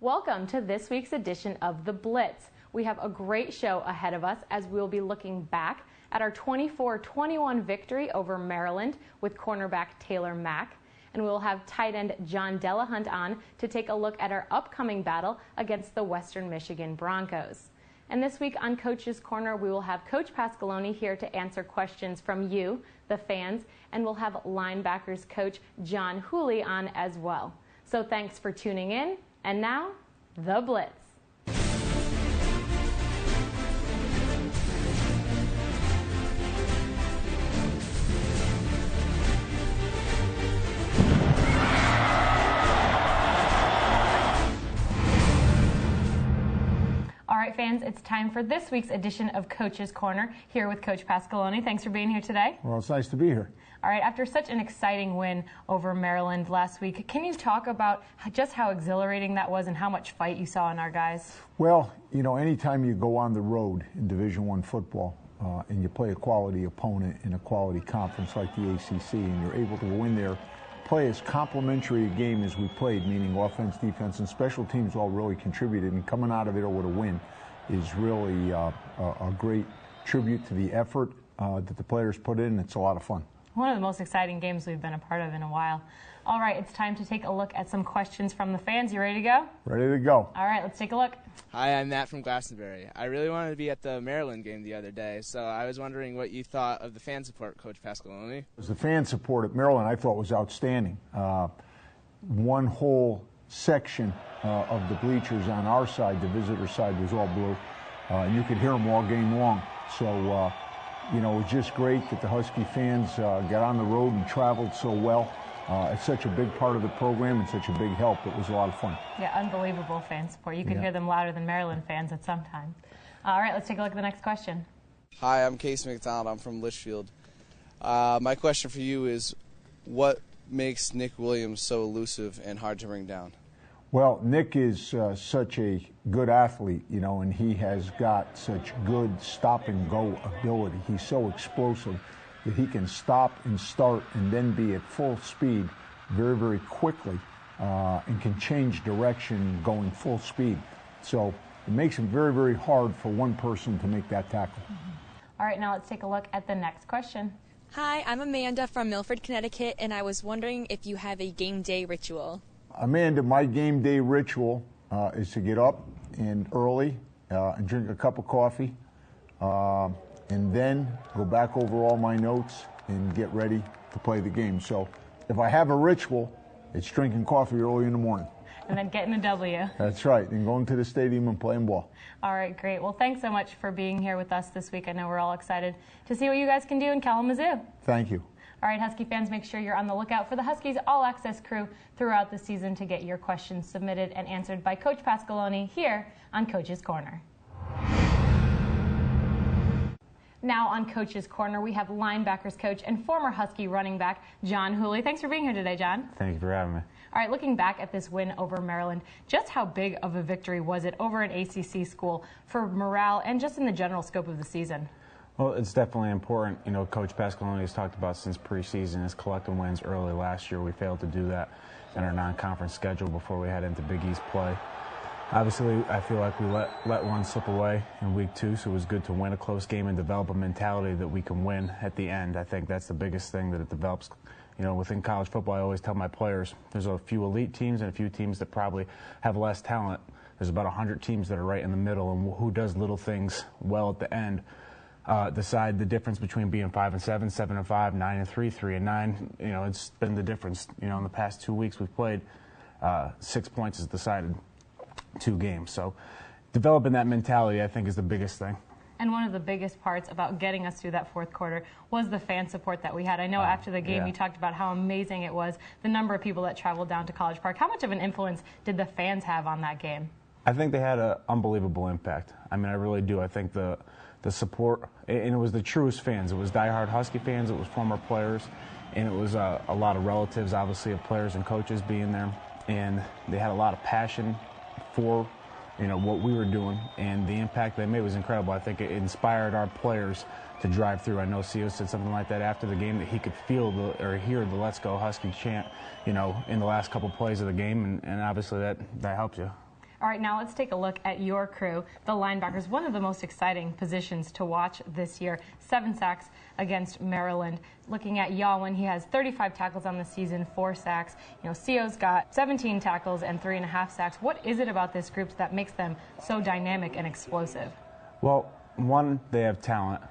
Welcome to this week's edition of The Blitz. We have a great show ahead of us as we will be looking back at our 24-21 victory over Maryland with cornerback Taylor Mack. And we will have tight end John Delahunt on to take a look at our upcoming battle against the Western Michigan Broncos. And this week on Coach's Corner, we will have Coach Pasqualoni here to answer questions from you, the fans, and we'll have linebackers coach John Hooley on as well. So thanks for tuning in. And now, The Blitz. All right, fans, it's time for this week's edition of Coach's Corner, here with Coach Pasqualoni. Thanks for being here today. Well, it's nice to be here. All right, after such an exciting win over Maryland last week, can you talk about just how exhilarating that was and how much fight you saw in our guys? Well, you know, anytime you go on the road in Division I football and you play a quality opponent in a quality conference like the ACC and you're able to go in there, play as complimentary a game as we played, meaning offense, defense, and special teams all really contributed, and coming out of there with a win is really a great tribute to the effort that the players put in. It's a lot of fun. One of the most exciting games we've been a part of in a while. All right, it's time to take a look at some questions from the fans. You ready to go? Ready to go. All right, let's take a look. Hi, I'm Matt from Glastonbury. I really wanted to be at the Maryland game the other day, so I was wondering what you thought of the fan support, Coach Pasqualoni. The fan support at Maryland I thought was outstanding. One whole section of the bleachers on our side, the visitor side, was all blue, and you could hear them all game long. So, you know, it was just great that the Husky fans got on the road and traveled so well. It's such a big part of the program and such a big help. It was a lot of fun. Yeah, unbelievable fan support. You could hear them louder than Maryland fans at some time. All right, let's take a look at the next question. Hi, I'm Case McDonald. I'm from Litchfield. My question for you is, what makes Nick Williams so elusive and hard to bring down? Well, Nick is such a good athlete, you know, and he has got such good stop-and-go ability. He's so explosive that he can stop and start and then be at full speed very, very quickly and can change direction going full speed. So it makes it very, very hard for one person to make that tackle. All right, now let's take a look at the next question. Hi, I'm Amanda from Milford, Connecticut, and I was wondering if you have a game day ritual. Amanda, my game day ritual is to get up and early and drink a cup of coffee and then go back over all my notes and get ready to play the game. So if I have a ritual, it's drinking coffee early in the morning. And then getting a W. That's right, and going to the stadium and playing ball. All right, great. Well, thanks so much for being here with us this week. I know we're all excited to see what you guys can do in Kalamazoo. Thank you. All right, Husky fans, make sure you're on the lookout for the Huskies All-Access crew throughout the season to get your questions submitted and answered by Coach Pasqualoni here on Coach's Corner. Now on Coach's Corner, we have linebackers coach and former Husky running back John Hooley. Thanks for being here today, John. Thank you for having me. All right, looking back at this win over Maryland, just how big of a victory was it over an ACC school for morale and just in the general scope of the season? Well, it's definitely important. You know, Coach Pasqualoni has talked about since preseason his collecting wins early last year. We failed to do that in our non-conference schedule before we head into Big East play. Obviously, I feel like we let one slip away in week 2, so it was good to win a close game and develop a mentality that we can win at the end. I think that's the biggest thing that it develops. You know, within college football, I always tell my players, there's a few elite teams and a few teams that probably have less talent. There's about 100 teams that are right in the middle, and who does little things well at the end decide the difference between being 5-7, 7-5, 9-3, 3-9. You know, it's been the difference. You know, in the past 2 weeks we've played, 6 points has decided 2 games. So developing that mentality, I think, is the biggest thing. And one of the biggest parts about getting us through that fourth quarter was the fan support that we had. I know after the game you talked about how amazing it was, the number of people that traveled down to College Park. How much of an influence did the fans have on that game? I think they had an unbelievable impact. I mean, I really do. I think the support, and it was the truest fans. It was diehard Husky fans, it was former players, and it was a lot of relatives, obviously, of players and coaches being there. And they had a lot of passion for, you know, what we were doing, and the impact they made was incredible. I think it inspired our players to drive through. I knowCio said something like that after the game, that he could feel or hear the "Let's Go Husky" chant, you know, in the last couple plays of the game, and obviously that helps you. All right, now let's take a look at your crew, the linebackers, one of the most exciting positions to watch this year. 7 sacks against Maryland. Looking at Yalwin, he has 35 tackles on the season, 4 sacks. You know, Co's got 17 tackles and 3.5 sacks. What is it about this group that makes them so dynamic and explosive? Well, one, they have talent.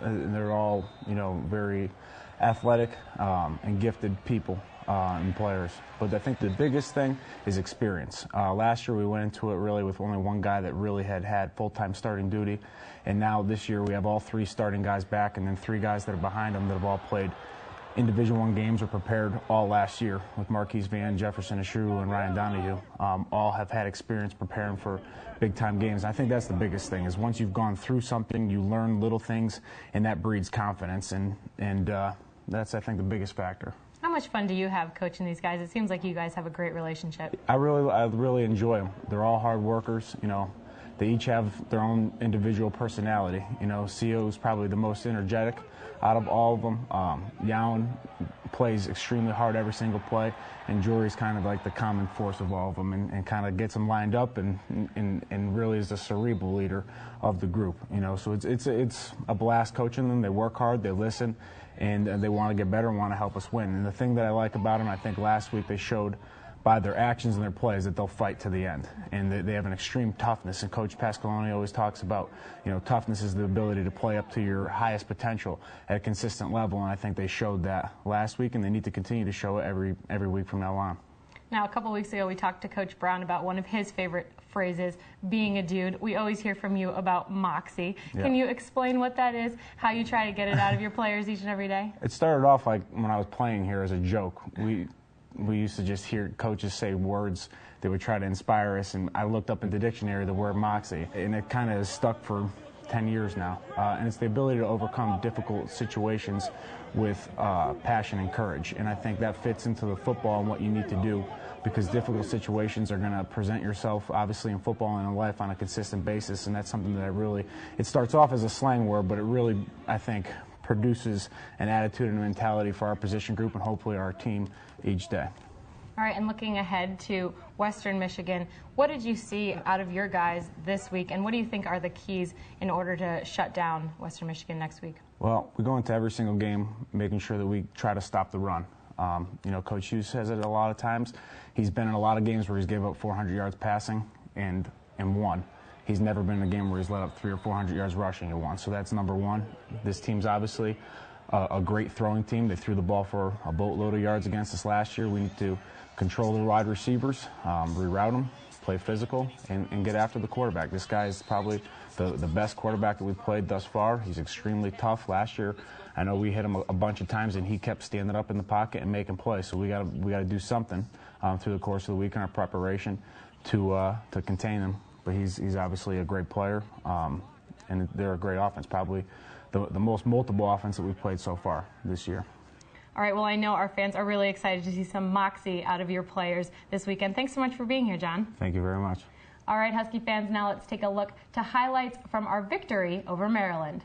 They're all, you know, very athletic and gifted people and players. But I think the biggest thing is experience. Last year we went into it really with only one guy that really had full-time starting duty. And now this year we have all 3 starting guys back and then 3 guys that are behind them that have all played in Division I games or prepared all last year with Marquise Van, Jefferson Ashuru, and Ryan Donahue. All have had experience preparing for big-time games. I think that's the biggest thing, is once you've gone through something, you learn little things, and that breeds confidence. And that's, I think, the biggest factor. How much fun do you have coaching these guys? It seems like you guys have a great relationship. I really enjoy them. They're all hard workers. You know, they each have their own individual personality. You know, CO is probably the most energetic out of all of them. Yowan plays extremely hard every single play, and Jory's kind of like the common force of all of them, and kind of gets them lined up and really is the cerebral leader of the group. You know, so it's a blast coaching them. They work hard, they listen, and they want to get better and want to help us win. And the thing that I like about them, I think last week they showed by their actions and their plays that they'll fight to the end, and they have an extreme toughness. And Coach Pasqualoni always talks about, you know, toughness is the ability to play up to your highest potential at a consistent level, and I think they showed that last week, and they need to continue to show it every week from now on. Now, a couple weeks ago, we talked to Coach Brown about one of his favorite phrases, being a dude. We always hear from you about moxie. Yeah. Can you explain what that is, how you try to get it out of your players each and every day? It started off like when I was playing here as a joke. We used to just hear coaches say words that would try to inspire us, and I looked up in the dictionary the word moxie, and it kind of has stuck for 10 years now. And it's the ability to overcome difficult situations with passion and courage. And I think that fits into the football and what you need to do, because difficult situations are going to present yourself, obviously, in football and in life on a consistent basis. And that's something that it starts off as a slang word, but it really, I think, produces an attitude and a mentality for our position group and hopefully our team each day. All right, and looking ahead to Western Michigan, what did you see out of your guys this week, and what do you think are the keys in order to shut down Western Michigan next week? Well, we go into every single game making sure that we try to stop the run. You know, Coach Hughes says it a lot of times. He's been in a lot of games where he's gave up 400 yards passing and won. He's never been in a game where he's let up 300 or 400 yards rushing and won. So that's number one. This team's obviously a great throwing team. They threw the ball for a boatload of yards against us last year. We need to control the wide receivers, reroute them, play physical, and get after the quarterback. This guy is probably the best quarterback that we've played thus far. He's extremely tough. Last year, I know we hit him a bunch of times, and he kept standing up in the pocket and making plays. So we got to do something through the course of the week in our preparation to contain him. But he's obviously a great player, and they're a great offense, probably the most multiple offense that we've played so far this year. All right, well, I know our fans are really excited to see some moxie out of your players this weekend. Thanks so much for being here, John. Thank you very much. All right, Husky fans, now let's take a look to highlights from our victory over Maryland.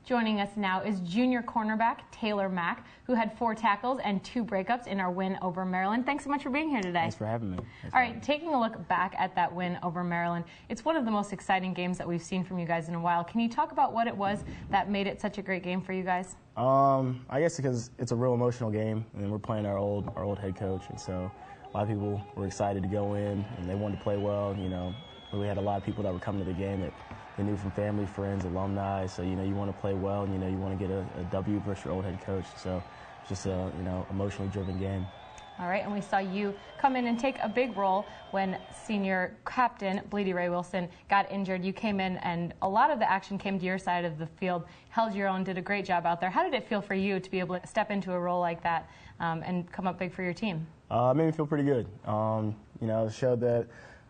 Joining us now is junior cornerback Taylor Mack, who had 4 tackles and 2 breakups in our win over Maryland. Thanks so much for being here today. Thanks for having me. All right, taking a look back at that win over Maryland, it's one of the most exciting games that we've seen from you guys in a while. Can you talk about what it was that made it such a great game for you guys? I guess because it's a real emotional game, and we're playing our old head coach, and so a lot of people were excited to go in, and they wanted to play well. You know, we had a lot of people that were coming to the game that they knew from family, friends, alumni. So you know, you want to play well, and you know, you want to get a W versus your old head coach. So it's just a emotionally driven game. All right, and we saw you come in and take a big role when senior captain Bleedy Ray Wilson got injured. You came in, and a lot of the action came to your side of the field, held your own, did a great job out there. How did it feel for you to be able to step into a role like that and come up big for your team? It made me feel pretty good. You know, it showed that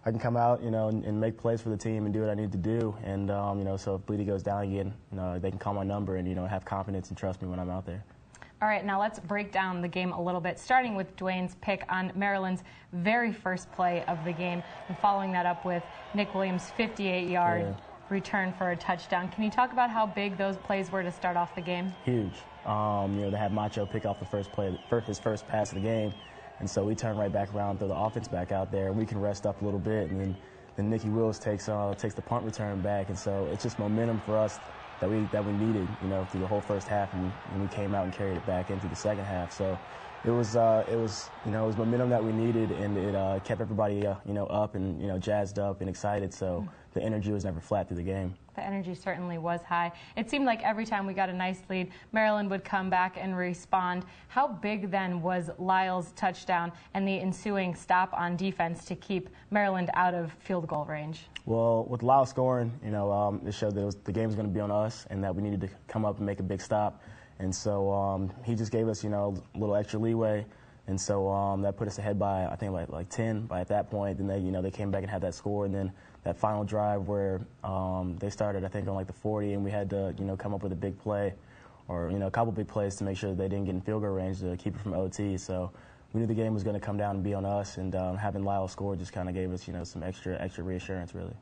I can come out, you know, and make plays for the team and do what I need to do. And, you know, so if Bleedy goes down again, you know, they can call my number and, you know, have confidence and trust me when I'm out there. All right, now let's break down the game a little bit, starting with Dwayne's pick on Maryland's very first play of the game, and following that up with Nick Williams' 58-yard return for a touchdown. Can you talk about how big those plays were to start off the game? Huge. You know, they had Macho pick off the first play, his first pass of the game, and so we turn right back around, throw the offense back out there, and we can rest up a little bit, and then Nicky Wills takes the punt return back, and so it's just momentum for us that we needed, you know, through the whole first half, and we came out and carried it back into the second half. So it was momentum that we needed, and it kept everybody you know, up and, you know, jazzed up and excited. So the energy was never flat through the game. The energy certainly was high. It seemed like every time we got a nice lead, Maryland would come back and respond. How big then was Lyle's touchdown and the ensuing stop on defense to keep Maryland out of field goal range? Well, with Lyle scoring, you know, it showed that the game was going to be on us and that we needed to come up and make a big stop. And so he just gave us, you know, a little extra leeway. And so that put us ahead by, I think, like 10 by at that point. Then they came back and had that score. And then that final drive where they started, I think, on like the 40, and we had to, you know, come up with a big play, or, you know, a couple big plays to make sure that they didn't get in field goal range to keep it from OT. So we knew the game was going to come down and be on us, and having Lyle score just kind of gave us, you know, some extra reassurance, really.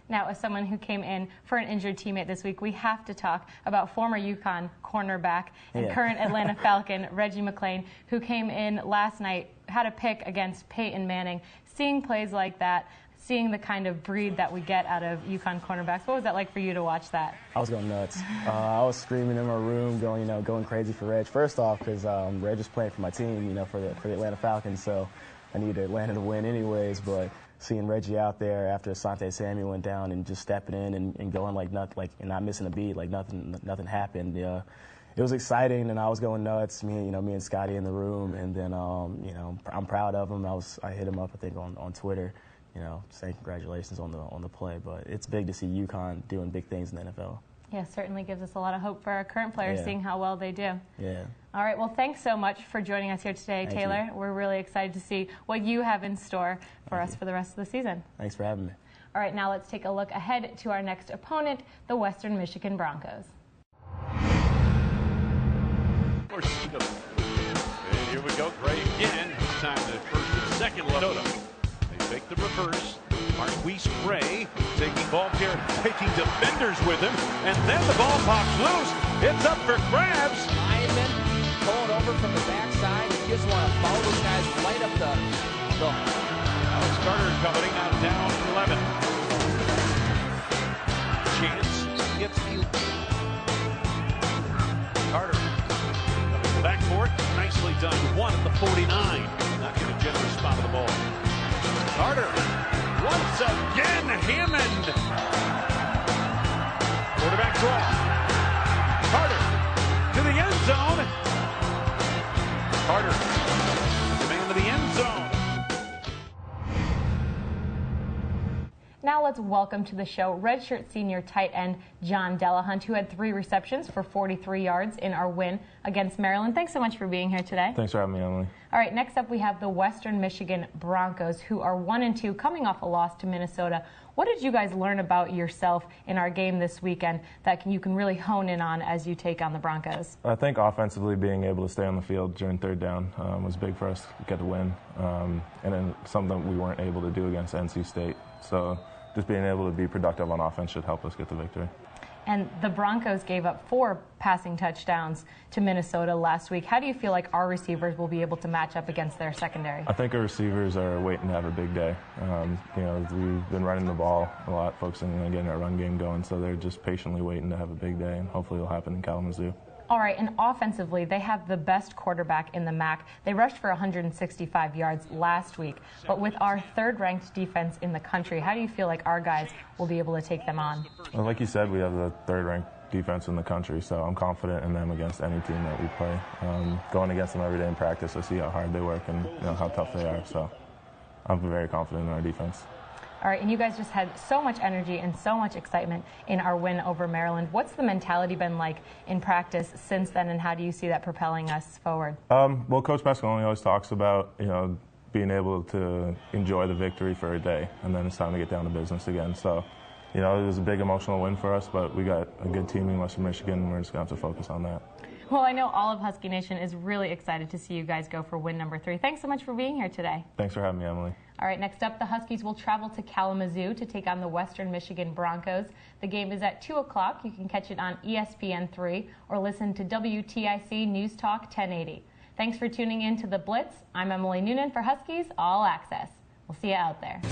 Now, as someone who came in for an injured teammate this week, we have to talk about former UConn cornerback and current Atlanta Falcon Reggie McClain, who came in last night, had a pick against Peyton Manning. Seeing plays like that, seeing the kind of breed that we get out of UConn cornerbacks, what was that like for you to watch that? I was going nuts. I was screaming in my room, going crazy for Reg. First off, because Reg is playing for my team, you know, for the Atlanta Falcons, so I needed Atlanta to win anyways. But seeing Reggie out there after Asante Samuel went down and just stepping in and going like nothing, like, and not missing a beat, like nothing happened. It was exciting, and I was going nuts. Me and Scotty in the room, and then you know, I'm proud of him. I hit him up, I think, on Twitter, you know, saying congratulations on the play. But it's big to see UConn doing big things in the NFL. Yeah, certainly gives us a lot of hope for our current players, seeing how well they do. Yeah. All right, well, thanks so much for joining us here today, Taylor. We're really excited to see what you have in store for us for the rest of the season. Thanks for having me. All right, now let's take a look ahead to our next opponent, the Western Michigan Broncos. And here we go, Gray again. This time the first and second Minnesota. They fake the reverse. Marquise Gray taking ball care, taking defenders with him, and then the ball pops loose. It's up for grabs. Lineman pulling over from the backside. You just want to follow those guys right up the Alex Carter coming now down 11. Chance gets the Carter. Backcourt, nicely done. 1 at the 49. Not in a generous spot of the ball. Carter, once again, Hammond. Quarterback draw. Carter to the end zone. Carter, the man to the end zone. Now let's welcome to the show redshirt senior tight end John Delahunt, who had 3 receptions for 43 yards in our win against Maryland. Thanks so much for being here today. Thanks for having me, Emily. All right, next up we have the Western Michigan Broncos, who are 1-2, coming off a loss to Minnesota. What did you guys learn about yourself in our game this weekend that you can really hone in on as you take on the Broncos? I think offensively being able to stay on the field during third down was big for us to get the win, and then something we weren't able to do against NC State. So just being able to be productive on offense should help us get the victory. And the Broncos gave up 4 passing touchdowns to Minnesota last week. How do you feel like our receivers will be able to match up against their secondary? I think our receivers are waiting to have a big day. We've been running the ball a lot, focusing on getting our run game going, so they're just patiently waiting to have a big day, and hopefully it'll happen in Kalamazoo. All right, and offensively, they have the best quarterback in the MAC. They rushed for 165 yards last week, but with our 3rd-ranked defense in the country, how do you feel like our guys will be able to take them on? Well, like you said, we have the 3rd-ranked defense in the country, so I'm confident in them against any team that we play. Going against them every day in practice, I see how hard they work and how tough they are, so I'm very confident in our defense. All right, and you guys just had so much energy and so much excitement in our win over Maryland. What's the mentality been like in practice since then, and how do you see that propelling us forward? Well, Coach Pasqualoni always talks about, being able to enjoy the victory for a day, and then it's time to get down to business again. So, it was a big emotional win for us, but we got a good team in Western Michigan, and we're just going to have to focus on that. Well, I know all of Husky Nation is really excited to see you guys go for win number 3. Thanks so much for being here today. Thanks for having me, Emily. All right, next up, the Huskies will travel to Kalamazoo to take on the Western Michigan Broncos. The game is at 2 o'clock. You can catch it on ESPN3 or listen to WTIC News Talk 1080. Thanks for tuning in to The Blitz. I'm Emily Noonan for Huskies All Access. We'll see you out there.